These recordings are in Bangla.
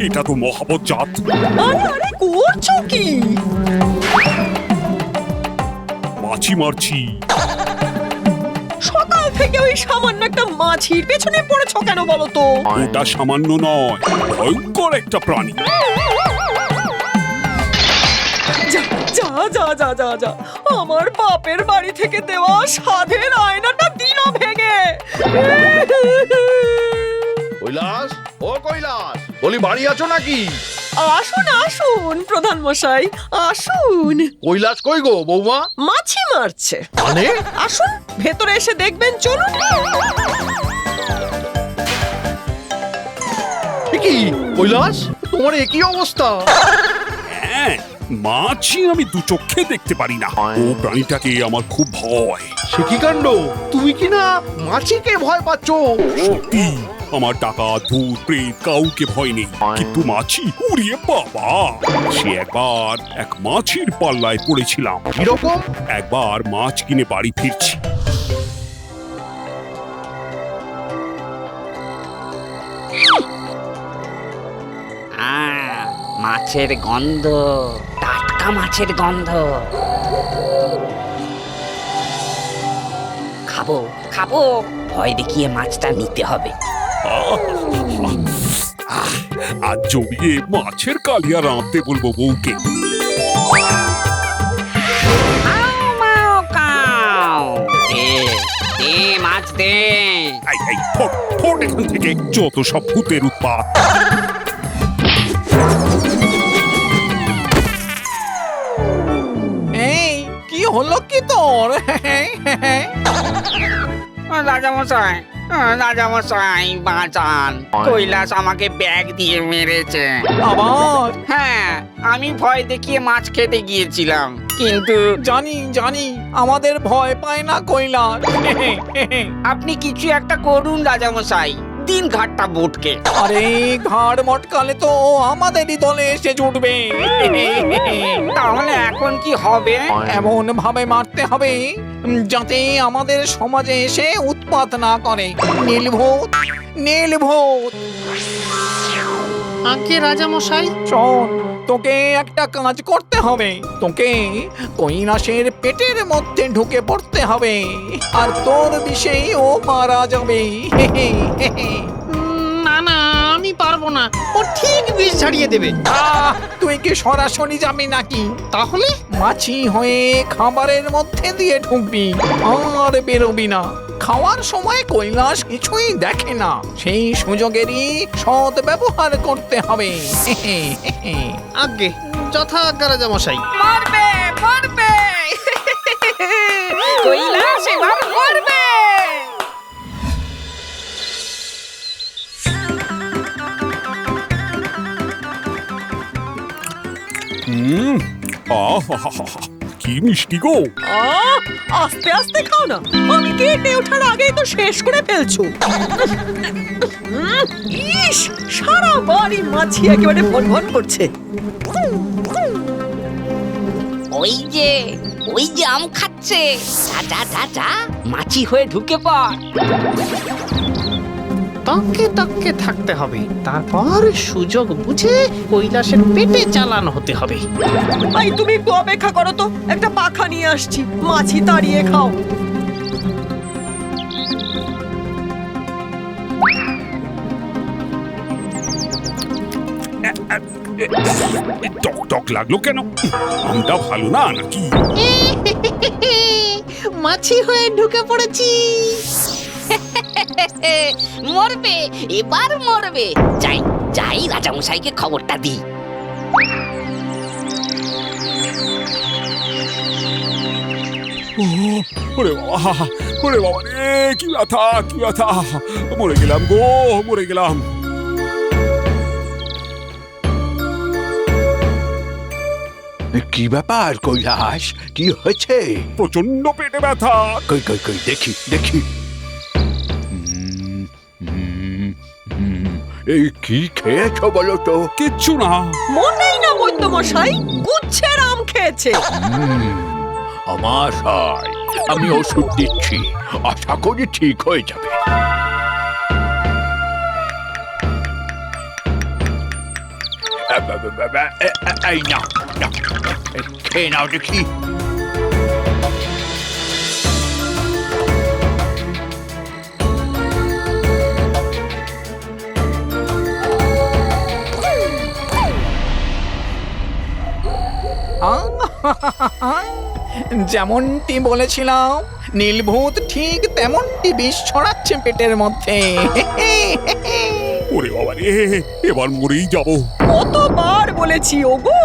এটা তো মহাবজ্জাত। আরে আরে করছো কি? মাছি মারছি। সকাল থেকে ওই সামান্য একটা মাছির পেছনে পড়েছ কেন বলো তো? ওটা সামান্য নয়, ভয়ঙ্কর একটা প্রাণী। যা যা যা যা যা যা, আমার বাপের বাড়ি থেকে দেওয়া সাধের আয়নাটা দিল ভেঙে। কৈলাস, ও কৈলাস, বলি বাড়ি আছো নাকি? আসুন আসুন প্রধান মশাই, আসুন। কৈলাস কই গো বৌমা? মাছি মারছে। মানে? আসুন ভেতরে এসে দেখবেন, চলুন। কি কৈলাস, তোমার একই অবস্থা? হ্যাঁ, মাছি আমি দু চোখে দেখতে পারি না। ও প্রাণীটাকে আমার খুব ভয়। সে কি কাণ্ড, তুমি কি না মাছিকে ভয় পাচ্ছ? সত্যি, আমার টাকা ভূত প্রেত কাউকে ভয় নেই, কিন্তু মাছি উড়িয়ে বাবা। সে একবার এক মাছির পাল্লায় পড়েছিলাম। কিরকম? একবার মাছ কিনে বাড়ি ফিরছি, মাছের গন্ধ, টাটকা মাছের গন্ধ। খাবো খাবো, ভয় দেখিয়ে মাছটা নিতে হবে। আজ জমিয়ে মাছের কালিয়া রাঁধতে বলবো বউকে। আও মাও কাও, দে দে মাছ দে। এই ফোট ফোট এখান থেকে, যত সব ভূতের উৎপাত। এই কি হলো কি তোর? রাজামশাই, রাজামশাই বাঁচান, কৈলাস আমাকে ব্যাগ দিয়ে মেরেছে। আবার? হ্যাঁ, আমি ভয় দেখিয়ে মাছ খেতে গিয়েছিলাম, কিন্তু জানি জানি আমাদের ভয় পায় না কৈলাস। আপনি কিছু একটা করুন রাজামশাই, দিন ঘাটটা বুটকে। আরে ঘাড় মটকালে তো ও আমাদেরই দলে এসে জুটবে। তাহলে এখন কি হবে? এমন ভাবে মারতে হবে যাতে আমাদের সমাজে এসে উৎপাত না করে। নীলভূত, নীলভূত। আগে রাজামশাই, শোন, তোকে একটা কাজ করতে হবে। তোকে কৈলাসের পেটের মধ্যে ঢুকে পড়তে হবে, আর তোর বিষেই ও মারা যাবে। না না, আমি পারবো না, ও ঠিক বিষ ছাড়িয়ে দেবে। তুই কি সরাসরি যাবি নাকি? তাহলে মাছি হয়ে খাবারের মধ্যে দিয়ে ঢুকবি আর বেরোবি না। খাওয়ার সময় কৈলাস কিছুই দেখে না, সেই সুযোগেরই সৎ ব্যবহার করতে হবে। আগে যথা আজ্ঞা রাজামশাই। মরবে মরবে, কৈলাস এবার মরবে। কি মিষ্টি গো। আস্তে আস্তে খাও না, আমি কেটে ওঠার আগেই তো শেষ করে ফেলছো। ইস, সারা বাড়ি মাছি একেবারে ভন ভন করছে। ওই যে আম খাচ্ছে, যা যা যা যা, মাছি হয়ে ঢুকে পড়। তককে তককে থাকতে হবে, তারপর সুযোগ বুঝে কৈলাসের পেটে চালান হতে হবে। ভাই তুমি একটু অপেক্ষা করো তো, একটা পাখা নিয়ে আসছি, মাছি তাড়িয়ে খাও। টক টক লাগলো কেন? আমটা ভালো না নাকি? মাছি হয়ে ঢুকে পড়েছি। মরবে, এবার মরবে। যাই যাই, রাজামশাইকে খবরটা দিই। ওরে বাবা, ওরে বাবা রে, কি ব্যথা, কি ব্যথা। মরে গেলাম গো, মরে গেলাম। কি ব্যাপার কৈলাস, কি হয়েছে? প্রচন্ড পেটে ব্যথা। কই কই কই দেখি দেখি। এই কি খেয়েছো বলো তো? কিচ্ছু না। মনেই না বৈদ্য মশাই, গুচ্ছের আম খেয়েছে। আমার সাই, আমি ওষুধ দিচ্ছি, আশা করি ঠিক হয়ে যাবে। এই না না, খেয়ে নাও দেখি। যেমনটি বলেছিলাম, নীলভূত ঠিক তেমনটি বিষ ছড়াচ্ছে পেটের মধ্যে। ওরে বাবা রে, এবার মরেই যাবো। কতবার বলেছি ওগো,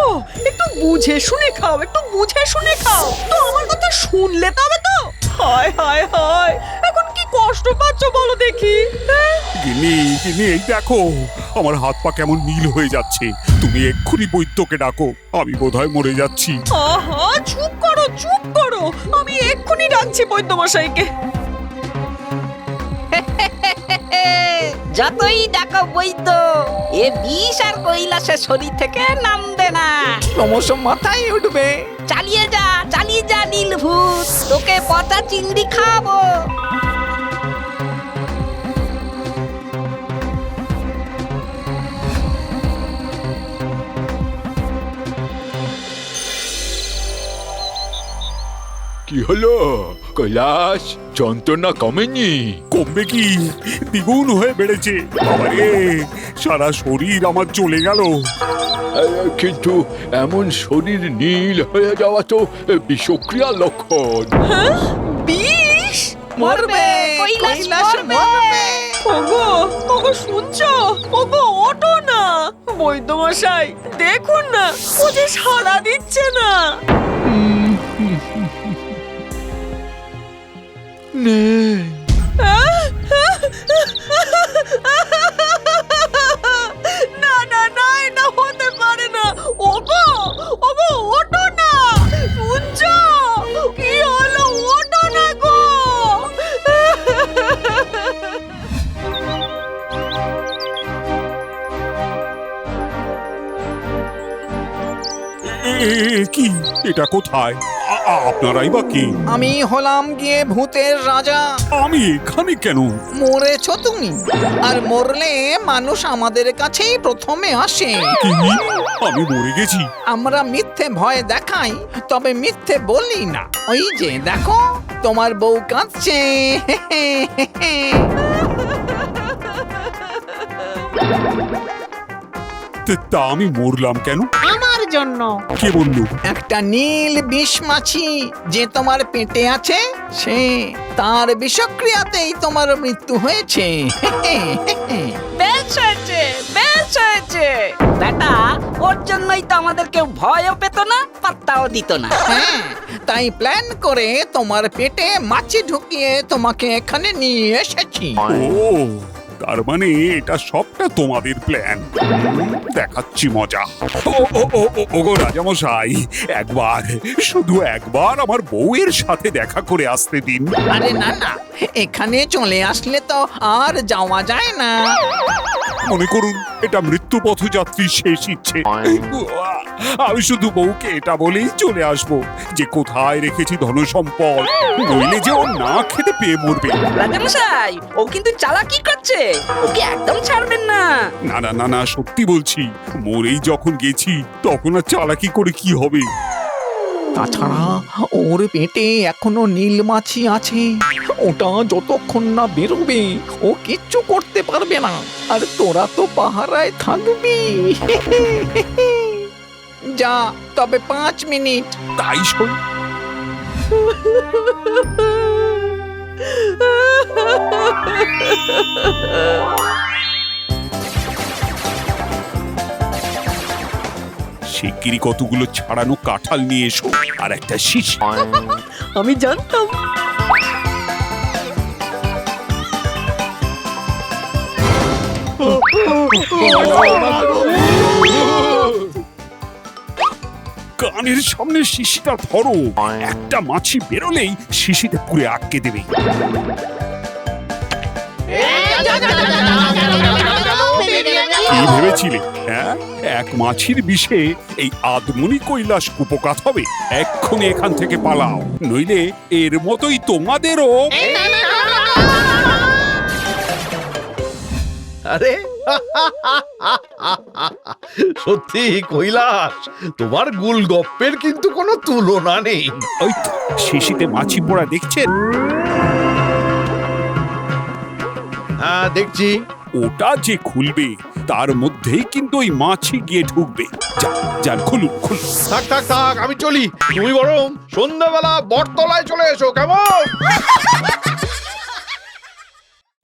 একটু বুঝে শুনে খাও, একটু বুঝে শুনে খাও। তো আমার কথা শুনলে তবে তো। হায় হায় হায়, এখন কি কষ্ট পাচ্ছ বলো দেখি। হ্যাঁ? গিন্নি গিন্নি, এই দেখো আমার হাত পা কেমন নীল হয়ে যাচ্ছে। তুমি এক্ষুনি বৈদ্যকে ডাকো, আমি বোধহয় মরে যাচ্ছি। আহা, চুপ করো চুপ করো, আমি এক্ষুনি ডাকছি বৈদ্যমশাইকে। যতই ডাকো বৈদ্য, এ বিষ আর কৈলাসের শরীর থেকে নামবে না। ক্রমশ মাথায় উঠবে। চালিয়ে যা নীলভূত, তোকে পচা চিংড়ি খাবো। কি হলো কৈলাস, যন্ত্রণা কমেনি? কমবে কি, দ্বিগুণ হয়ে বেড়েছে। বাবা রে, সারা শরীর আমার চলে গেল। কিন্তু এমন শরীর নীল হয়ে যাওয়া তো বিষক্রিয়ার লক্ষণ। বিষ? মরবে, কৈলাস কৈলাস মরবে। মরবে। ওগো ওগো শুনছো? ওগো ওঠো না। বৈদ্যমশাই দেখুন না, ও যে সাড়া দিচ্ছে না। না না না, এটা হতে পারে না। ওগো ওগো ওঠো না, শুনছো? কি হলো, ওঠো না গো। কি এটা কোথায়? আপনারাই বা কি? আমি হলাম গিয়ে ভূতের রাজা। আমি এখানে কেন? মরেছ তুমি, আর মরলে মানুষ আমাদের কাছেই প্রথমে আসে। কি? আমি মরে গেছি? আমরা মিথ্যে ভয় দেখাই, তবে মিথ্যে বলি না। ওই যে দেখো, তোমার বউ কাঁদছে। তা আমি মরলাম কেন? আমার জন্য। কে বললো? একটা নীল বিষ মাছি যে তোমার পেটে আছে, সে তার বিষক্রিয়াতেই তোমার মৃত্যু হয়েছে। বেশ হয়েছে, বেশ হয়েছে। বেটা, ওর জন্যই তো আমাদের কেউ ভয়ও পেত না, পাত্তাও দিত না। হ্যাঁ, তাই প্ল্যান করে তোমার পেটে মাছি ঢুকিয়ে তোমাকে এখানে নিয়ে এসেছি। ও, তার মানে এটা সবটা তোমাদের প্ল্যান। দেখাচ্ছি মজা। ওগো রাজামশাই, একবার, শুধু একবার আমার বউয়ের সাথে দেখা করে আসতে দিন। আরে না না, এখানে চলে আসলে তো আর যাওয়া যায় না। মনে করুন এটা মৃত্যু পথযাত্রীর শেষ ইচ্ছে। আমি শুধু বউকে এটা বলেই চলে আসব যে কোথায় রেখেছি ধনসম্পদ, নইলে যে ও না খেতে পেয়ে মরবে। রাজামশাই, ও কিন্তু চালাকি করছে, ওকে একদম ছাড়বেন না। না না না না, সত্যি বলছি, মরেই যখন গেছি তখন আর চালাকি করে কি হবে? তাছাড়া ওর পেটে এখনো নীল মাছি আছে। ওটা যতক্ষণ না বেরোবে ও কিচ্ছু করতে পারবে না। আর তোরা তো পাহারায় থাকবি। যা, তবে 5 মিনিট। তাই শোন। শিগগিরই কতগুলো ছাড়ানো কাঁঠাল নিয়ে এসো আর একটা শীষ। আমি জানতাম। কানের সামনে শিশিটা ধরো, একটা মাছি বেরোলেই শিশিতে পুরে আটকে দেবে। কি ভেবেছিলে? হ্যাঁ, এক মাছির বিষে এই আদমনি কৈলাস কুপকাত হবে। এক্ষুনি এখান থেকে পালাও, নইলে এর মতোই তোমাদেরও। আরে সত্যি কৈলাস, তোমার গুলগপ্পের কিন্তু কোনো তুলনা নেই। ওই তো, শিশিতে মাছি পড়া দেখছেন? হ্যাঁ দেখছি। ওটা যে খুলবে তার মধ্যেই কিন্তু ওই মাছি গিয়ে ঢুকবে। যান খুলুন খুলুন। থাক থাক থাক, আমি চলি। তুমি বরং সন্ধ্যাবেলা বটতলায় চলে এসো, কেমন?